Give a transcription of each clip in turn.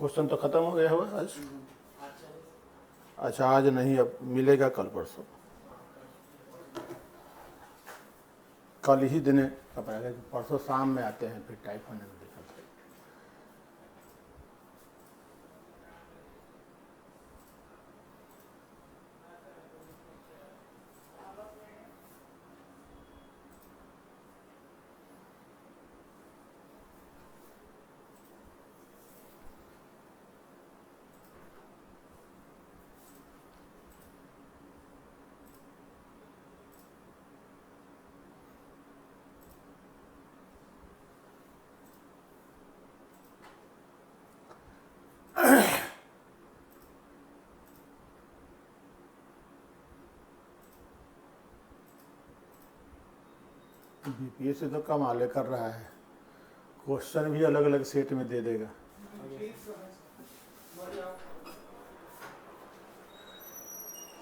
Question तो खत्म हो गया होगा आज। अच्छा आज नहीं, अब मिलेगा कल परसों। कल ही दिन कब आएगा, परसों शाम में आते हैं, फिर टाइप होने में दिक्कत है। बीपीएससी तो कमाल कर रहा है, क्वेश्चन भी अलग अलग सेट में दे देगा।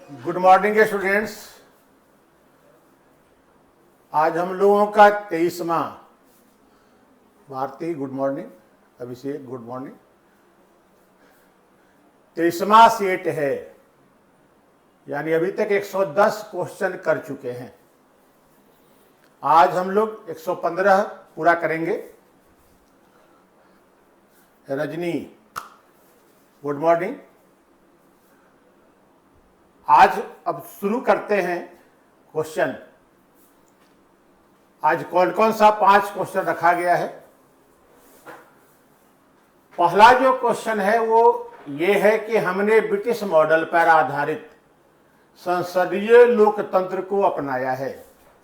गुड मॉर्निंग स्टूडेंट्स, आज हम लोगों का 23वां, भारती गुड मॉर्निंग, अभिषेक गुड मॉर्निंग, 23वां सेट है। यानी अभी तक 110 क्वेश्चन कर चुके हैं। आज हम लोग 115 पूरा करेंगे। Rajni good morning. आज अब शुरू करते हैं क्वेश्चन। आज कौन कौन सा 5 क्वेश्चन रखा गया है। पहला जो क्वेश्चन है वो ये है कि हमने ब्रिटिश मॉडल पर आधारित संसदीय लोकतंत्र को अपनाया है।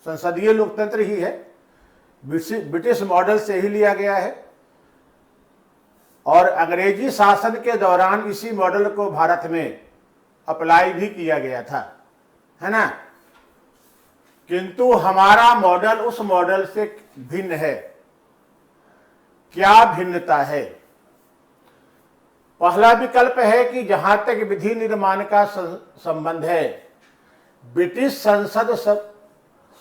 संसदीय लोकतंत्र ही है, ब्रिटिश मॉडल से ही लिया गया है और अंग्रेजी शासन के दौरान इसी मॉडल को भारत में अप्लाई भी किया गया था, है ना। किंतु हमारा मॉडल उस मॉडल से भिन्न है। क्या भिन्नता है? पहला विकल्प है कि जहां तक विधि निर्माण का संबंध है, ब्रिटिश संसद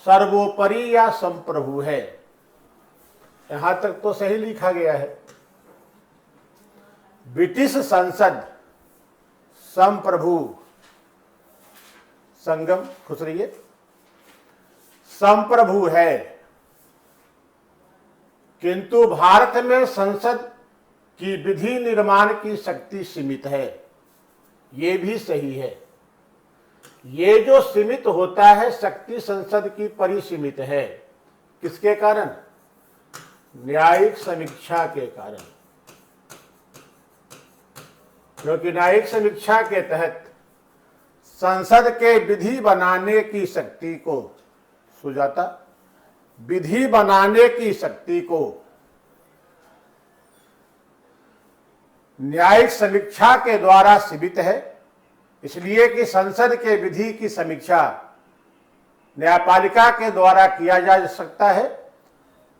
सर्वोपरि या संप्रभु है। यहां तक तो सही लिखा गया है। ब्रिटिश संसद संप्रभु, संगम खुश रहिए, संप्रभु है। किंतु भारत में संसद की विधि निर्माण की शक्ति सीमित है। ये भी सही है। ये जो सीमित होता है, शक्ति संसद की परिसीमित है। किसके कारण? न्यायिक समीक्षा के कारण। क्योंकि न्यायिक समीक्षा के तहत संसद के विधि बनाने की शक्ति को, सुजाता, विधि बनाने की शक्ति को न्यायिक समीक्षा के द्वारा सीमित है। इसलिए कि संसद के विधि की समीक्षा न्यायपालिका के द्वारा किया जा सकता है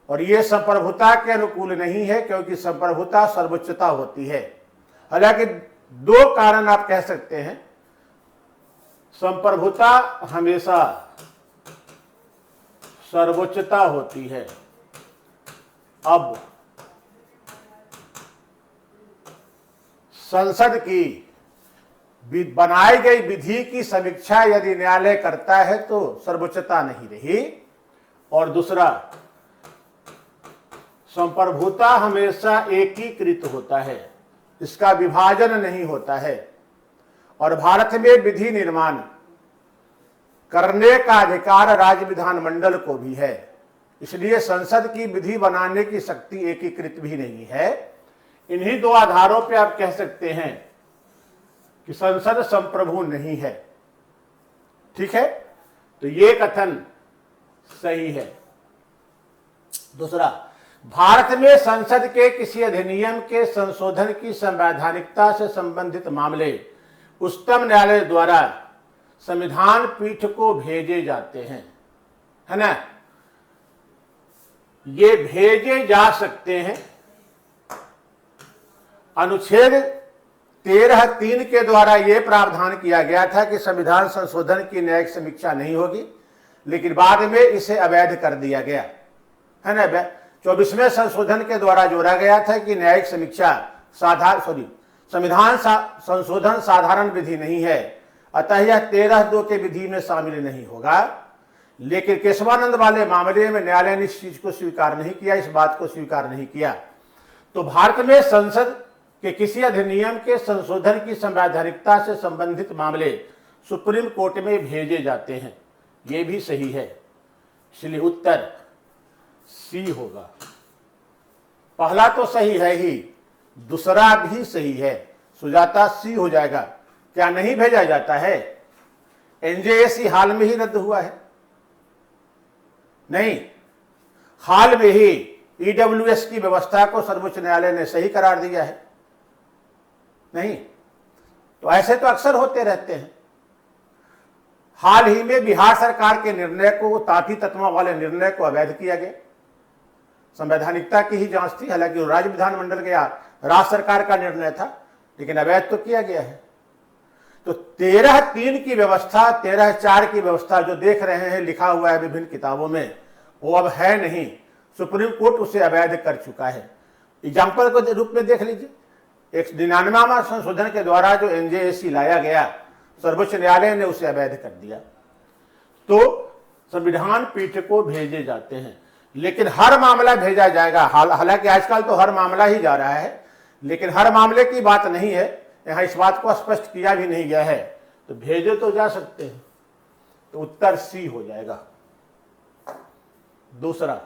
और ये संप्रभुता के अनुकूल नहीं है, क्योंकि संप्रभुता सर्वोच्चता होती है। हालांकि 2 कारण आप कह सकते हैं। संप्रभुता हमेशा सर्वोच्चता होती है। अब संसद की बनाई गई विधि की समीक्षा यदि न्यायालय करता है तो सर्वोच्चता नहीं रही। और दूसरा, संप्रभुता हमेशा एकीकृत होता है, इसका विभाजन नहीं होता है। और भारत में विधि निर्माण करने का अधिकार राज्य विधानमंडल को भी है। इसलिए संसद की विधि बनाने की शक्ति एकीकृत भी नहीं है। इन्हीं 2 आधारों पर आप कह सकते हैं कि संसद संप्रभु नहीं है। ठीक है, तो ये कथन सही है। दूसरा, भारत में संसद के किसी अधिनियम के संशोधन की संवैधानिकता से संबंधित मामले उच्चतम न्यायालय द्वारा संविधान पीठ को भेजे जाते हैं, है ना। ये भेजे जा सकते हैं। अनुच्छेद 13(3) के द्वारा यह प्रावधान किया गया था कि संविधान संशोधन की न्यायिक समीक्षा नहीं होगी, लेकिन बाद में इसे अवैध कर दिया गया, है ना। 24वें संशोधन के द्वारा जोड़ा गया था कि न्यायिक समीक्षा संविधान संशोधन साधारण विधि नहीं है, अतः यह 13(2) के विधि में शामिल नहीं होगा। लेकिन केशवानंद वाले मामले में न्यायालय ने इस चीज को स्वीकार नहीं किया, इस बात को स्वीकार नहीं किया। तो भारत में संसद के किसी अधिनियम के संशोधन की संवैधानिकता से संबंधित मामले सुप्रीम कोर्ट में भेजे जाते हैं, यह भी सही है। इसलिए उत्तर सी होगा। पहला तो सही है ही, दूसरा भी सही है। सुजाता सी हो जाएगा। क्या नहीं भेजा जाता है? एनजेएसी हाल में ही रद्द हुआ है। नहीं, हाल में ही ईडब्ल्यूएस की व्यवस्था को सर्वोच्च न्यायालय ने सही करार दिया है। नहीं तो ऐसे तो अक्सर होते रहते हैं। हाल ही में बिहार सरकार के निर्णय को, ताती तत्वों वाले निर्णय को अवैध किया गया। संवैधानिकता की ही जांच थी, हालांकि वो राज्य विधानमंडल गया, राज्य सरकार का निर्णय था, लेकिन अवैध तो किया गया है। तो 13(3) की व्यवस्था, 13(4) की व्यवस्था जो देख रहे हैं लिखा हुआ है विभिन्न किताबों में, वो अब है नहीं। सुप्रीम कोर्ट उसे अवैध कर चुका है। एग्जाम्पल के रूप में देख लीजिए, 199वां संशोधन के द्वारा जो एनजेएसी लाया गया, सर्वोच्च न्यायालय ने उसे अवैध कर दिया। तो संविधान पीठ को भेजे जाते हैं, लेकिन हर मामला भेजा जाएगा। हालांकि आजकल तो हर मामला ही जा रहा है, लेकिन हर मामले की बात नहीं है, यहां इस बात को स्पष्ट किया भी नहीं गया है। तो भेजे तो जा सकते हैं। तो उत्तर सी हो जाएगा। दूसरा,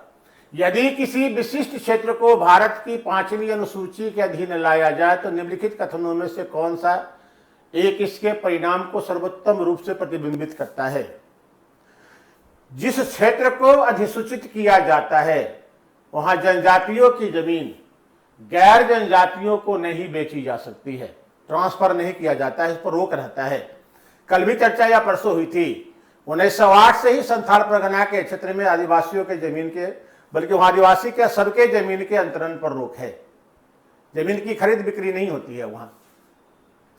यदि किसी विशिष्ट क्षेत्र को भारत की 5वीं अनुसूची के अधीन लाया जाए तो निम्नलिखित कथनों में से कौन सा एक इसके परिणाम को सर्वोत्तम रूप से प्रतिबिंबित करता है? जिस क्षेत्र को अधिसूचित किया जाता है वहां जनजातियों की जमीन गैर जनजातियों को नहीं बेची जा सकती है, ट्रांसफर नहीं किया जाता है, इस पर रोक रहता है। कल भी चर्चा या परसों हुई थी। 1908 से ही संथाल परगना के क्षेत्र में आदिवासियों के जमीन के, बल्कि वहां आदिवासी के सबके जमीन के अंतरण पर रोक है। जमीन की खरीद बिक्री नहीं होती है वहां।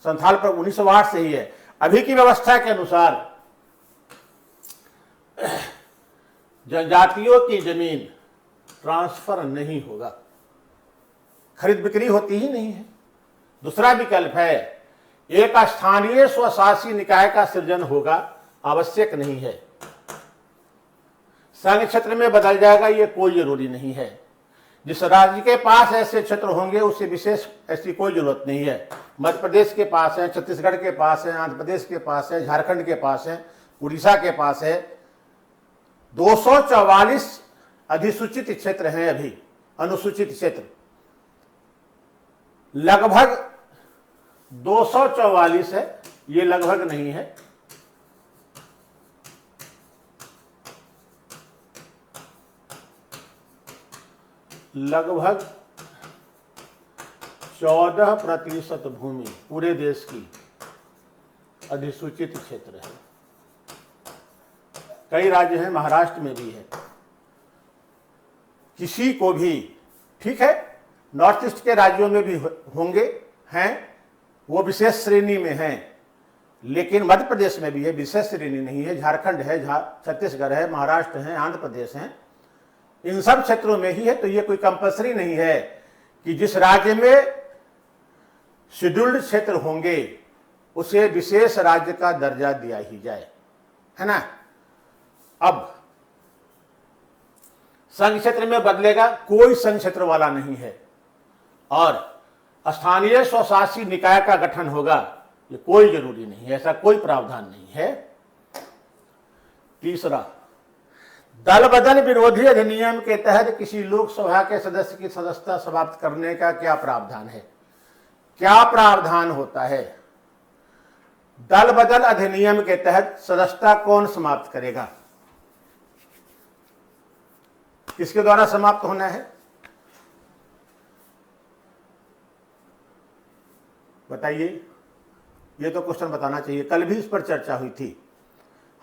संथाल पर 1908 से ही है। अभी की व्यवस्था के अनुसार जनजातियों की जमीन ट्रांसफर नहीं होगा, खरीद बिक्री होती ही नहीं है। दूसरा विकल्प है, एक स्थानीय स्वशासी निकाय का सृजन होगा, आवश्यक नहीं है। संघ क्षेत्र में बदल जाएगा, ये कोई जरूरी नहीं है। जिस राज्य के पास ऐसे क्षेत्र होंगे उसे विशेष ऐसी कोई जरूरत नहीं है। मध्य प्रदेश के पास है, छत्तीसगढ़ के पास है, आंध्र प्रदेश के पास है, झारखंड के पास है, उड़ीसा के पास है। 244 अधिसूचित क्षेत्र हैं अभी, अनुसूचित क्षेत्र लगभग 244 है, ये लगभग नहीं है। लगभग 14% भूमि पूरे देश की अधिसूचित क्षेत्र है। कई राज्य हैं, महाराष्ट्र में भी है। किसी को भी, ठीक है, नॉर्थ ईस्ट के राज्यों में भी होंगे, हैं, वो विशेष श्रेणी में हैं, लेकिन मध्य प्रदेश में भी है, विशेष श्रेणी नहीं है। झारखंड है, छत्तीसगढ़ है, महाराष्ट्र है, आंध्र प्रदेश है, इन सब क्षेत्रों में ही है। तो ये कोई कंपल्सरी नहीं है कि जिस राज्य में शेड्यूल्ड क्षेत्र होंगे उसे विशेष राज्य का दर्जा दिया ही जाए, है ना। अब संघ क्षेत्र में बदलेगा, कोई संघ क्षेत्र वाला नहीं है। और स्थानीय स्वशासी निकाय का गठन होगा, ये कोई जरूरी नहीं है, ऐसा कोई प्रावधान नहीं है। तीसरा, दल बदल विरोधी अधिनियम के तहत किसी लोकसभा के सदस्य की सदस्यता समाप्त करने का क्या प्रावधान है? क्या प्रावधान होता है? दल बदल अधिनियम के तहत सदस्यता कौन समाप्त करेगा? किसके द्वारा समाप्त होना है? बताइए, ये तो क्वेश्चन बताना चाहिए। कल भी इस पर चर्चा हुई थी।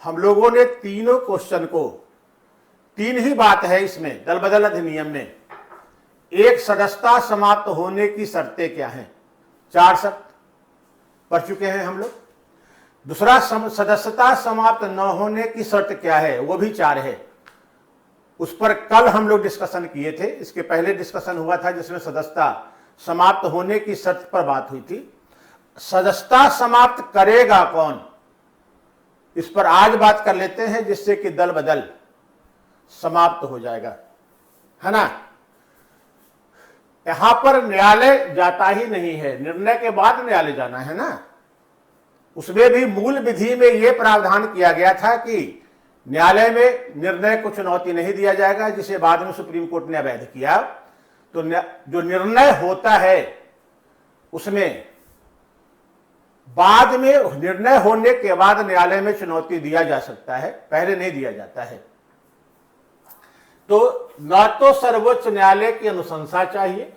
हम लोगों ने तीनों क्वेश्चन को, तीन ही बात है इसमें दल बदल अधिनियम में। एक, सदस्यता समाप्त होने की शर्तें क्या हैं? 4 शर्त पढ़ चुके हैं हम लोग। दूसरा, सदस्यता समाप्त न होने की शर्त क्या है? वो भी 4 है। उस पर कल हम लोग डिस्कशन किए थे। इसके पहले डिस्कशन हुआ था जिसमें सदस्यता समाप्त होने की शर्त पर बात हुई थी। सदस्यता समाप्त करेगा कौन, इस पर आज बात कर लेते हैं, जिससे कि दल बदल समाप्त हो जाएगा, है ना। यहां पर न्यायालय जाता ही नहीं है, निर्णय के बाद न्यायालय जाना है ना। उसमें भी मूल विधि में यह प्रावधान किया गया था कि न्यायालय में निर्णय को चुनौती नहीं दिया जाएगा, जिसे बाद में सुप्रीम कोर्ट ने अवैध किया। तो जो निर्णय होता है उसमें बाद में निर्णय होने के बाद न्यायालय में चुनौती दिया जा सकता है, पहले नहीं दिया जाता है। तो न तो सर्वोच्च न्यायालय की अनुशंसा चाहिए,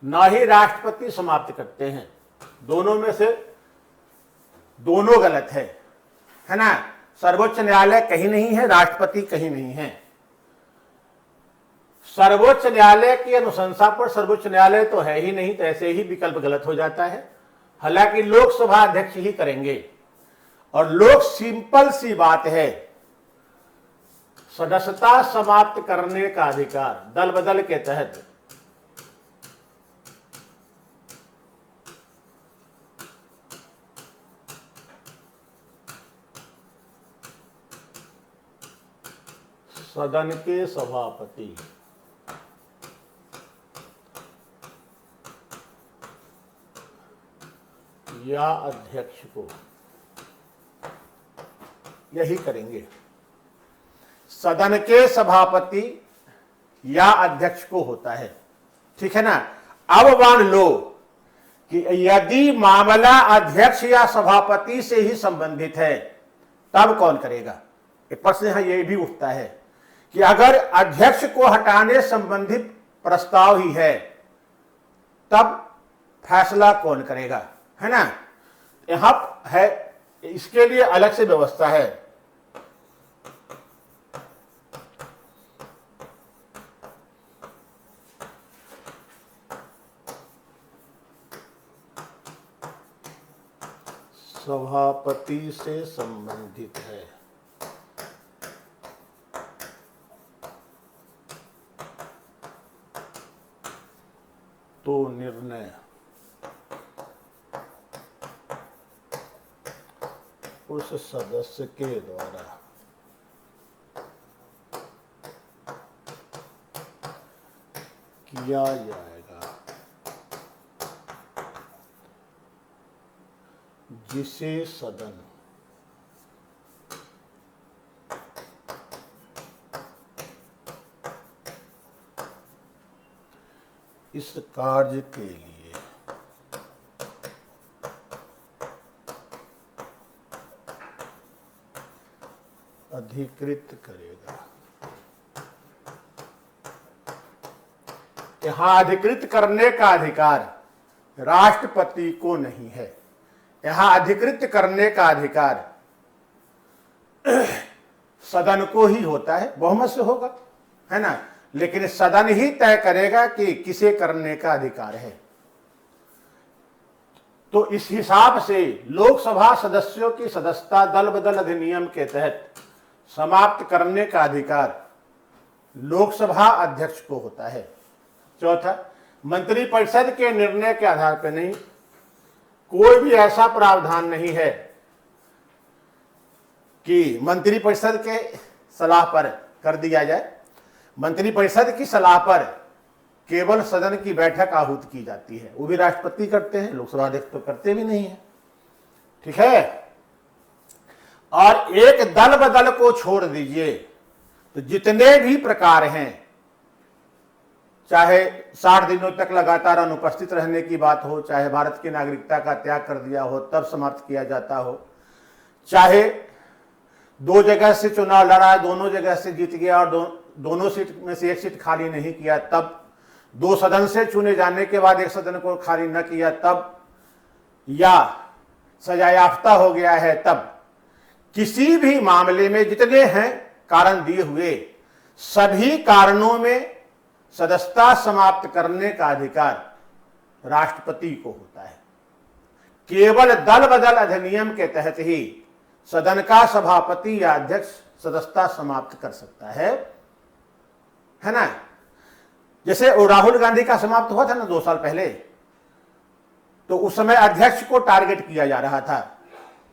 न ही राष्ट्रपति समाप्त करते हैं। दोनों में से दोनों गलत है ना। सर्वोच्च न्यायालय कहीं नहीं है, राष्ट्रपति कहीं नहीं है। सर्वोच्च न्यायालय की अनुशंसा पर सर्वोच्च न्यायालय तो है ही नहीं, तो ऐसे ही विकल्प गलत हो जाता है। हालांकि लोकसभा अध्यक्ष ही करेंगे, और लोक सिंपल सी बात है, सदस्यता समाप्त करने का अधिकार दल बदल के तहत सदन के सभापति या अध्यक्ष को यही करेंगे। सदन के सभापति या अध्यक्ष को होता है, ठीक है ना। अब मान लो कि यदि मामला अध्यक्ष या सभापति से ही संबंधित है, तब कौन करेगा। एक प्रश्न यहां यह भी उठता है कि अगर अध्यक्ष को हटाने संबंधित प्रस्ताव ही है, तब फैसला कौन करेगा, है ना। यहां है, इसके लिए अलग से व्यवस्था है। सभापति से संबंधित है, तो निर्णय उस सदस्य के द्वारा किया जाएगा जिसे सदन इस कार्य के लिए अधिकृत करेगा। यहां अधिकृत करने का अधिकार राष्ट्रपति को नहीं है, यहां अधिकृत करने का अधिकार सदन को ही होता है, बहुमत से होगा, है ना। लेकिन सदन ही तय करेगा कि किसे करने का अधिकार है। तो इस हिसाब से लोकसभा सदस्यों की सदस्यता दल बदल अधिनियम के तहत समाप्त करने का अधिकार लोकसभा अध्यक्ष को होता है। चौथा, मंत्रिपरिषद के निर्णय के आधार पर नहीं, कोई भी ऐसा प्रावधान नहीं है कि मंत्रिपरिषद के सलाह पर कर दिया जाए। मंत्रिपरिषद की सलाह पर केवल सदन की बैठक आहूत की जाती है, वो भी राष्ट्रपति करते हैं, लोकसभा अध्यक्ष तो करते भी नहीं है, ठीक है। और एक दल बदल को छोड़ दीजिए तो जितने भी प्रकार हैं, चाहे 60 दिनों तक लगातार अनुपस्थित रहने की बात हो, चाहे भारत की नागरिकता का त्याग कर दिया हो तब समाप्त किया जाता हो, चाहे 2 जगह से चुनाव लड़ा, दोनों जगह से जीत गया और दोनों सीट में से एक सीट खाली नहीं किया तब, 2 सदन से चुने जाने के बाद 1 सदन को खाली न किया तब, या सजायाफ्ता हो गया है तब, किसी भी मामले में जितने हैं कारण दिए हुए, सभी कारणों में सदस्यता समाप्त करने का अधिकार राष्ट्रपति को होता है। केवल दल बदल अधिनियम के तहत ही सदन का सभापति या अध्यक्ष सदस्यता समाप्त कर सकता है ना। जैसे वो राहुल गांधी का समाप्त हुआ था ना 2 साल पहले, तो उस समय अध्यक्ष को टारगेट किया जा रहा था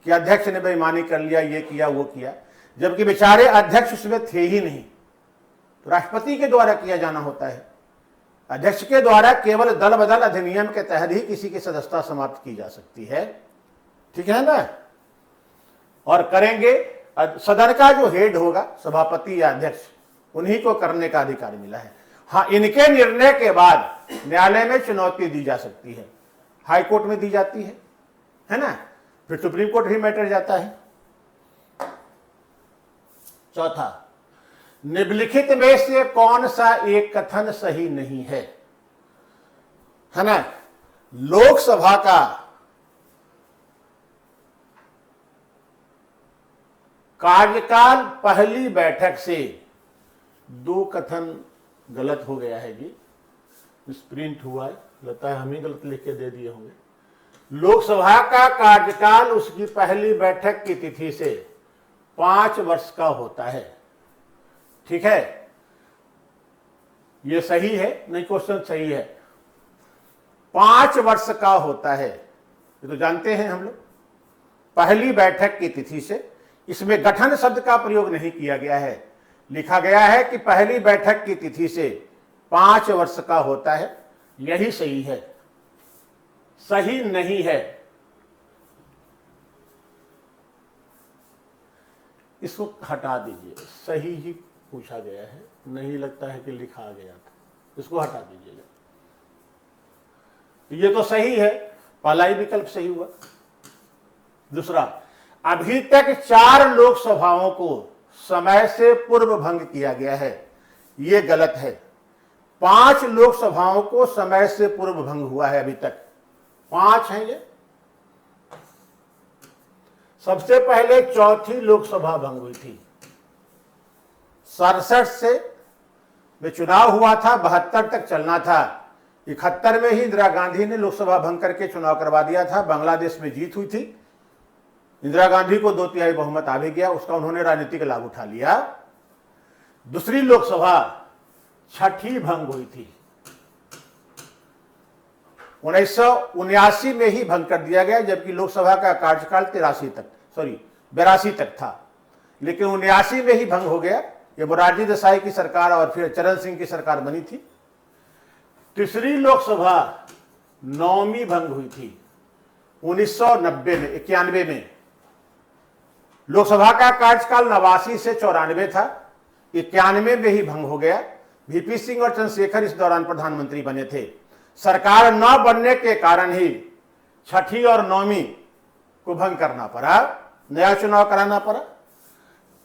कि अध्यक्ष ने बेईमानी कर लिया, ये किया वो किया, जबकि बेचारे अध्यक्ष उसमें थे ही नहीं। तो राष्ट्रपति के द्वारा किया जाना होता है। अध्यक्ष के द्वारा केवल दल बदल अधिनियम के तहत ही किसी की सदस्यता समाप्त की जा सकती है, ठीक है ना। और करेंगे, सदन का जो हेड होगा, सभापति या अध्यक्ष, उन्हीं को करने का अधिकार मिला है। हाँ, इनके निर्णय के बाद न्यायालय में चुनौती दी जा सकती है, हाई कोर्ट में दी जाती है ना, फिर सुप्रीम कोर्ट ही मैटर जाता है। चौथा, निम्नलिखित में से कौन सा एक कथन सही नहीं है ना। लोकसभा का कार्यकाल पहली बैठक से 2 कथन गलत हो गया है जी, मिसप्रिंट हुआ है, लगता है हम ही गलत लिख के दे दिए होंगे। लोकसभा का कार्यकाल उसकी पहली बैठक की तिथि से 5 वर्ष का होता है, ठीक है। यह सही है नहीं, क्वेश्चन सही है, 5 वर्ष का होता है, ये तो जानते हैं हम लोग। पहली बैठक की तिथि से, इसमें गठन शब्द का प्रयोग नहीं किया गया है, लिखा गया है कि पहली बैठक की तिथि से 5 वर्ष का होता है, यही सही है, सही नहीं है। इसको हटा दीजिए, सही ही पूछा गया है, नहीं लगता है कि लिखा गया था, इसको हटा दीजिएगा। ये तो सही है, पहला ही विकल्प सही हुआ। दूसरा, अभी तक 4 लोकसभाओं को समय से पूर्व भंग किया गया है, यह गलत है। 5 लोकसभाओं को समय से पूर्व भंग हुआ है, अभी तक 5 हैं ये। सबसे पहले चौथी लोकसभा भंग हुई थी, 67 से में चुनाव हुआ था, 72 तक चलना था। 71 में ही इंदिरा गांधी ने लोकसभा भंग करके चुनाव करवा दिया था, बांग्लादेश में जीत हुई थी, इंदिरा गांधी को 2/3 बहुमत आ भी गया, उसका उन्होंने राजनीतिक लाभ उठा लिया। दूसरी लोकसभा छठी भंग हुई थी, 1979 में ही भंग कर दिया गया, जबकि लोकसभा का कार्यकाल 82 तक था, लेकिन 79 में ही भंग हो गया। ये मोरारजी देसाई की सरकार और फिर चरण सिंह की सरकार बनी थी। तीसरी लोकसभा 9वीं भंग हुई थी 1990 में, 91 में। लोकसभा का कार्यकाल 89 से 94 था, 91 में ही भंग हो गया। वीपी सिंह और चंद्रशेखर इस दौरान प्रधानमंत्री बने थे। सरकार न बनने के कारण ही छठी और 9वीं को भंग करना पड़ा, नया चुनाव कराना पड़ा।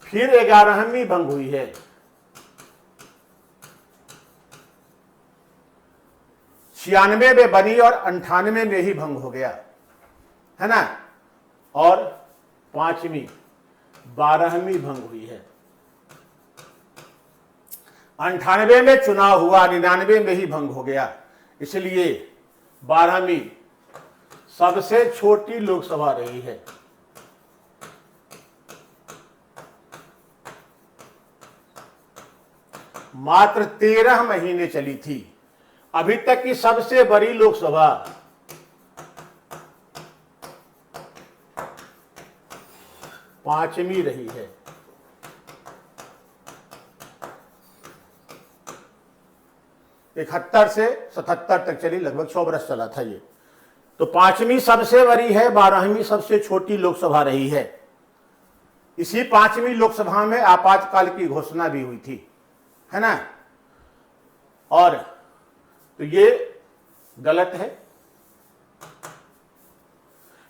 फिर 11वीं भंग हुई है, 96 में बनी और 98 में ही भंग हो गया, है ना। और 5वीं 12वीं भंग हुई है। 98 में चुनाव हुआ, 99 में ही भंग हो गया, इसलिए 12वीं सबसे छोटी लोकसभा रही है। मात्र 13 महीने चली थी। अभी तक की सबसे बड़ी लोकसभा 5वीं रही है। इकहत्तर से 77 तक चली, लगभग 100 वर्ष चला था ये। तो 5वीं सबसे बड़ी है, 12वीं सबसे छोटी लोकसभा रही है। इसी 5वीं लोकसभा में आपातकाल की घोषणा भी हुई थी, है ना। और तो ये गलत है।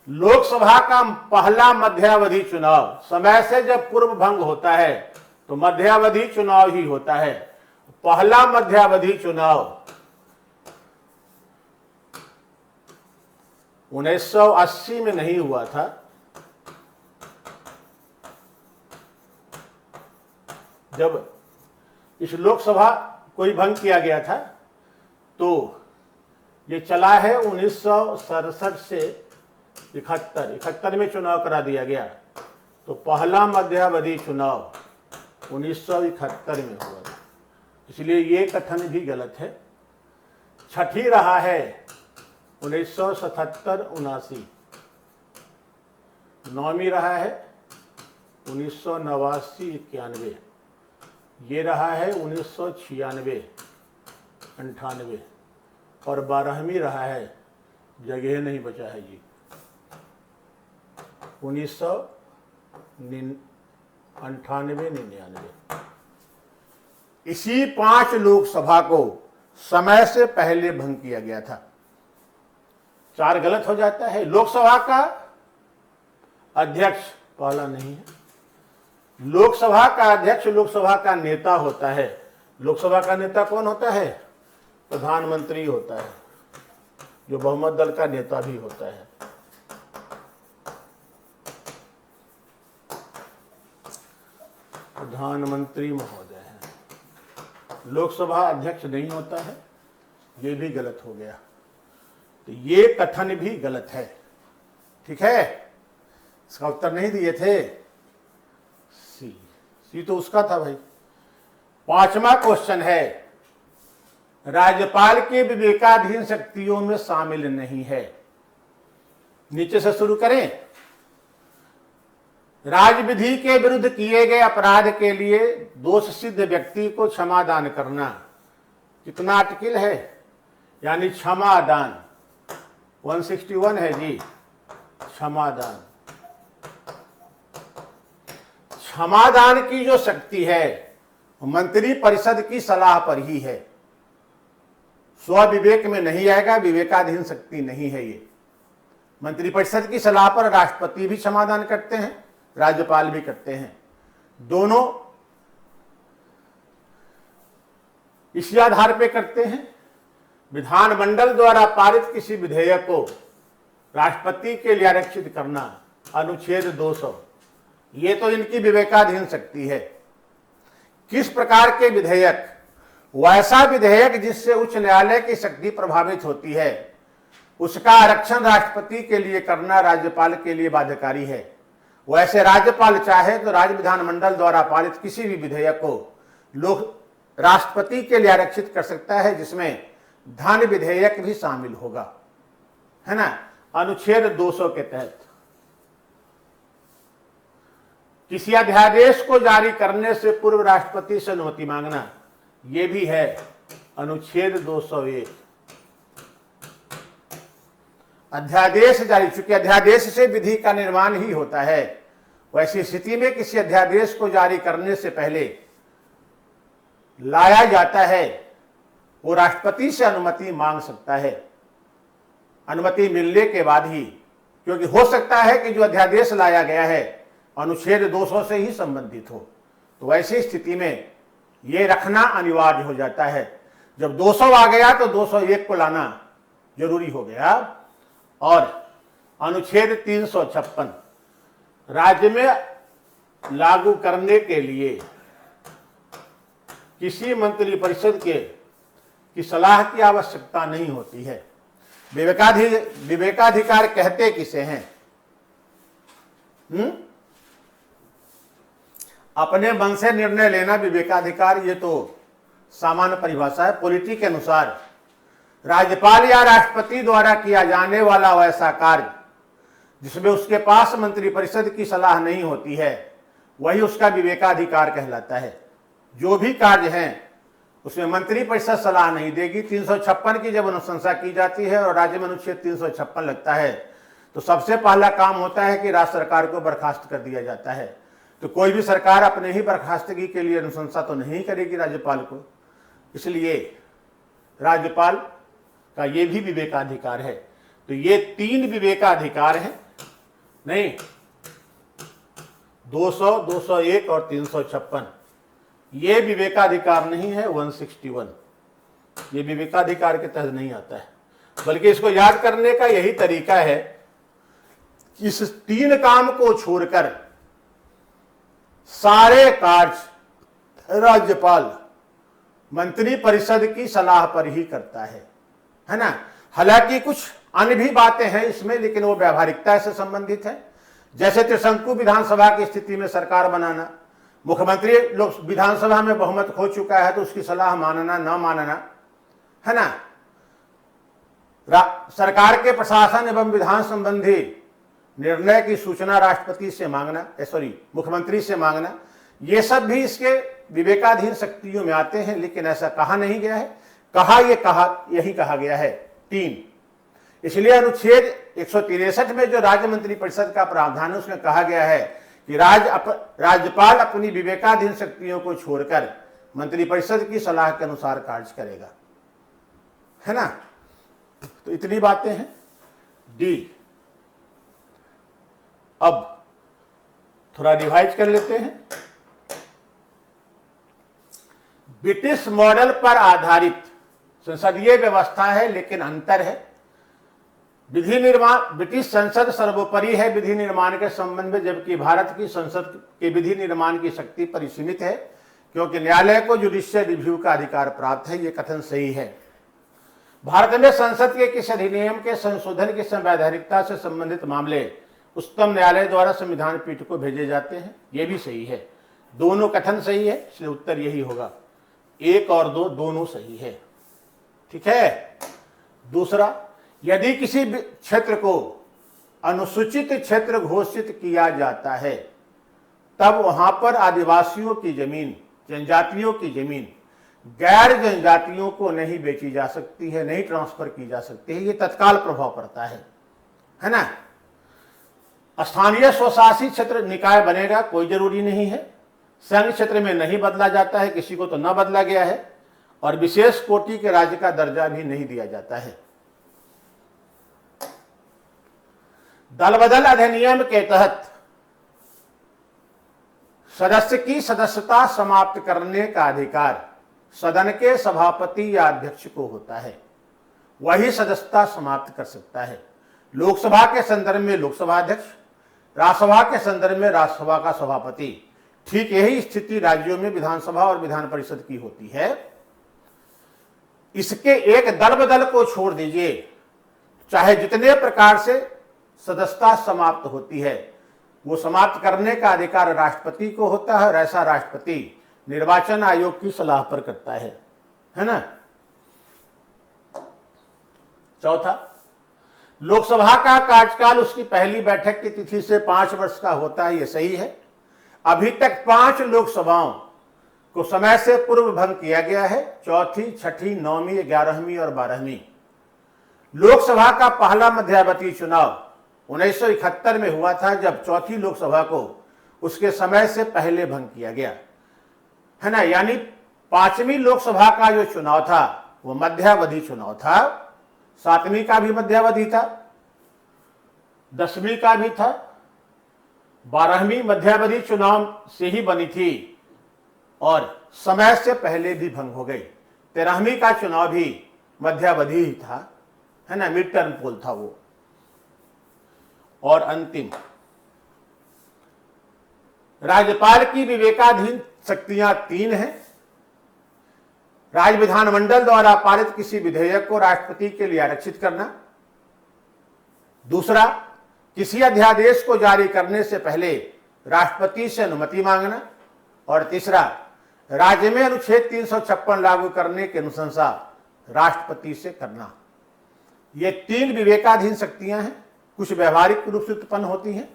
लोकसभा का पहला मध्यावधि चुनाव समय से जब पूर्व भंग होता है तो मध्यावधि चुनाव ही होता है। पहला मध्यावधि चुनाव 1980 में नहीं हुआ था, जब इस लोकसभा को ही भंग किया गया था। तो ये चला है 1967 से 71 में चुनाव करा दिया गया। तो पहला मध्यावधि चुनाव 1971 में हुआ था, इसलिए ये कथन भी गलत है। छठी रहा है 1977-79, नौवीं रहा है 1989-91, ये रहा है 1996-98 और 12वीं रहा है, जगह नहीं बचा है जी, 1998-99। इसी 5 लोकसभा को समय से पहले भंग किया गया था। 4 गलत हो जाता है। लोकसभा का अध्यक्ष पहला नहीं है। लोकसभा का अध्यक्ष लोकसभा का नेता होता है। लोकसभा का नेता कौन होता है? प्रधानमंत्री होता है, जो बहुमत दल का नेता भी होता है। प्रधानमंत्री महोदय है, लोकसभा अध्यक्ष नहीं होता है। ये भी गलत हो गया, तो ये कथन भी गलत है। ठीक है, इसका उत्तर नहीं दिए थे। सी तो उसका था भाई। 5वां क्वेश्चन है, राज्यपाल के विवेकाधीन शक्तियों में शामिल नहीं है। नीचे से शुरू करें। राजविधि के विरुद्ध किए गए अपराध के लिए दोष सिद्ध व्यक्ति को क्षमादान करना। कितना आर्टिकल है? यानी क्षमादान 161 है जी। क्षमादान, क्षमादान की जो शक्ति है मंत्री परिषद की सलाह पर ही है। स्व विवेक में नहीं आएगा, विवेकाधीन शक्ति नहीं है ये। मंत्री परिषद की सलाह पर राष्ट्रपति भी क्षमादान करते हैं, राज्यपाल भी करते हैं। दोनों इसी आधार पे करते हैं। विधानमंडल द्वारा पारित किसी विधेयक को राष्ट्रपति के लिए आरक्षित करना, अनुच्छेद 200, ये तो इनकी विवेकाधीन शक्ति है। किस प्रकार के विधेयक? वैसा विधेयक जिससे उच्च न्यायालय की शक्ति प्रभावित होती है, उसका आरक्षण राष्ट्रपति के लिए करना राज्यपाल के लिए बाध्यकारी है। वैसे राज्यपाल चाहे तो राज्य विधानमंडल द्वारा पारित किसी भी विधेयक को लोक राष्ट्रपति के लिए आरक्षित कर सकता है, जिसमें धन विधेयक भी शामिल होगा, है ना, अनुच्छेद 200 के तहत। किसी अध्यादेश को जारी करने से पूर्व राष्ट्रपति से अनुमति मांगना, यह भी है अनुच्छेद 201। अध्यादेश जारी, चूंकि अध्यादेश से विधि का निर्माण ही होता है, वैसी स्थिति में किसी अध्यादेश को जारी करने से पहले लाया जाता है, वो राष्ट्रपति से अनुमति मांग सकता है। अनुमति मिलने के बाद ही, क्योंकि हो सकता है कि जो अध्यादेश लाया गया है अनुच्छेद 200 से ही संबंधित हो, तो वैसी स्थिति में ये रखना अनिवार्य हो जाता है। जब 200 आ गया तो 201 को लाना जरूरी हो गया। और अनुच्छेद 356 राज्य में लागू करने के लिए किसी मंत्री परिषद की सलाह की आवश्यकता नहीं होती है। विवेकाधिकार कहते किसे हैं? अपने मन से निर्णय लेना विवेकाधिकार, ये तो सामान्य परिभाषा है। पॉलिटी के अनुसार राज्यपाल या राष्ट्रपति द्वारा किया जाने वाला वैसा कार्य जिसमें उसके पास मंत्री परिषद की सलाह नहीं होती है, वही उसका विवेकाधिकार कहलाता है। जो भी कार्य हैं उसमें मंत्री परिषद सलाह नहीं देगी। 356 की जब अनुशंसा की जाती है और राज्य में अनुच्छेद 356 लगता है, तो सबसे पहला काम होता है कि राज्य सरकार को बर्खास्त कर दिया जाता है। तो कोई भी सरकार अपने ही बर्खास्तगी के लिए अनुशंसा तो नहीं करेगी राज्यपाल को, इसलिए राज्यपाल का ये भी विवेकाधिकार है। तो ये 3 विवेकाधिकार हैं, नहीं 200, 201 और 356। ये विवेकाधिकार नहीं है 161, ये विवेकाधिकार के तहत नहीं आता है। बल्कि इसको याद करने का यही तरीका है कि इस 3 काम को छोड़कर सारे कार्य राज्यपाल मंत्री परिषद की सलाह पर ही करता है ना। हालांकि कुछ अन्य भी बातें हैं इसमें, लेकिन वो व्यावहारिकता से संबंधित है। जैसे त्रिशंकु विधानसभा की स्थिति में सरकार बनाना, मुख्यमंत्री लोग विधानसभा में बहुमत खो चुका है तो उसकी सलाह मानना न मानना, है ना। सरकार के प्रशासन एवं विधान संबंधी निर्णय की सूचना राष्ट्रपति से मांगना, मुख्यमंत्री से मांगना, ये सब भी इसके विवेकाधीन शक्तियों में आते हैं। लेकिन ऐसा कहा नहीं गया है। यही कहा गया है 3। इसलिए अनुच्छेद 163 में जो राज्य मंत्रिपरिषद का प्रावधान है उसमें कहा गया है कि राज्यपाल अपनी विवेकाधीन शक्तियों को छोड़कर मंत्रिपरिषद की सलाह के अनुसार कार्य करेगा, है ना। तो इतनी बातें हैं। डी, अब थोड़ा रिवाइज कर लेते हैं। ब्रिटिश मॉडल पर आधारित संसदीय व्यवस्था है, लेकिन अंतर है। विधि निर्माण, ब्रिटिश संसद सर्वोपरि है विधि निर्माण के संबंध में, जबकि भारत की संसद के विधि निर्माण की शक्ति परिसीमित है, क्योंकि न्यायालय को जुडिशियल रिव्यू का अधिकार प्राप्त है। यह कथन सही है। भारत में संसद के किसी अधिनियम के संशोधन की संवैधानिकता से संबंधित मामले उच्चतम न्यायालय द्वारा संविधान पीठ को भेजे जाते हैं। यह भी सही है। दोनों कथन सही है, इसलिए उत्तर यही होगा। 1 और 2 दोनों सही है। ठीक है। दूसरा, यदि किसी क्षेत्र को अनुसूचित क्षेत्र घोषित किया जाता है, तब वहां पर आदिवासियों की जमीन, जनजातियों की जमीन गैर जनजातियों को नहीं बेची जा सकती है, नहीं ट्रांसफर की जा सकती है। ये तत्काल प्रभाव पड़ता है ना। स्थानीय स्वशासी क्षेत्र निकाय बनेगा, कोई जरूरी नहीं है। संघ क्षेत्र में नहीं बदला जाता है, किसी को तो न बदला गया है। और विशेष कोटि के राज्य का दर्जा भी नहीं दिया जाता है। दल बदल अधिनियम के तहत सदस्य की सदस्यता समाप्त करने का अधिकार सदन के सभापति या अध्यक्ष को होता है। वही सदस्यता समाप्त कर सकता है। लोकसभा के संदर्भ में लोकसभा अध्यक्ष, राज्यसभा के संदर्भ में राज्यसभा का सभापति। ठीक यही स्थिति राज्यों में विधानसभा और विधान परिषद की होती है। इसके एक दल बदल को छोड़ दीजिए, चाहे जितने प्रकार से सदस्यता समाप्त होती है, वो समाप्त करने का अधिकार राष्ट्रपति को होता है। और ऐसा राष्ट्रपति निर्वाचन आयोग की सलाह पर करता है ना। चौथा, लोकसभा का कार्यकाल उसकी पहली बैठक की तिथि से 5 वर्ष का होता है। यह सही है। अभी तक 5 लोकसभाओं को समय से पूर्व भंग किया गया है। 4वीं, 6वीं, 9वीं, 11वीं और 12वीं। लोकसभा का पहला मध्यावधि चुनाव 1971 में हुआ था, जब 4थी लोकसभा को उसके समय से पहले भंग किया गया, है ना। यानी 5वीं लोकसभा का जो चुनाव था वो मध्यावधि चुनाव था। 7वीं का भी मध्यावधि था, 10वीं का भी था, 12वीं मध्यावधि चुनाव से ही बनी थी और समय से पहले भी भंग हो गई। 13वीं का चुनाव भी मध्यावधि ही था, है ना, मिड टर्म पोल था वो। और अंतिम, राज्यपाल की विवेकाधीन शक्तियां 3 हैं। राज्य विधानमंडल द्वारा पारित किसी विधेयक को राष्ट्रपति के लिए आरक्षित करना। दूसरा, किसी अध्यादेश को जारी करने से पहले राष्ट्रपति से अनुमति मांगना। और तीसरा, राज्य में अनुच्छेद 356 लागू करने की अनुशंसा राष्ट्रपति से करना। ये 3 विवेकाधीन शक्तियां हैं, कुछ व्यवहारिक रूप से उत्पन्न होती हैं।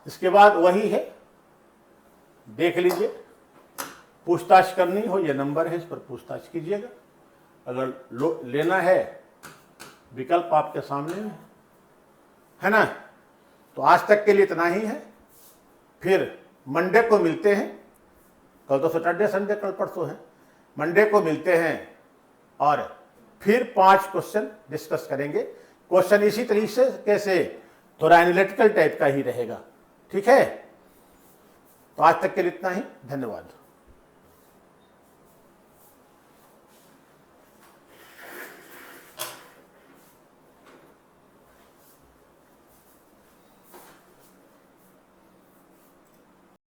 इसके बाद वही है, देख लीजिए। पूछताछ करनी हो, ये नंबर है, इस पर पूछताछ कीजिएगा। अगर लेना है, विकल्प आपके सामने है ना। तो आज तक के लिए इतना ही है। फिर मंडे को मिलते हैं। कल तो सैटरडे संडे, कल परसों है। मंडे को मिलते हैं और फिर 5 क्वेश्चन डिस्कस करेंगे। क्वेश्चन इसी तरीके से थोड़ा एनालिटिकल टाइप का ही रहेगा। ठीक है। तो आज तक के लिए इतना ही। धन्यवाद।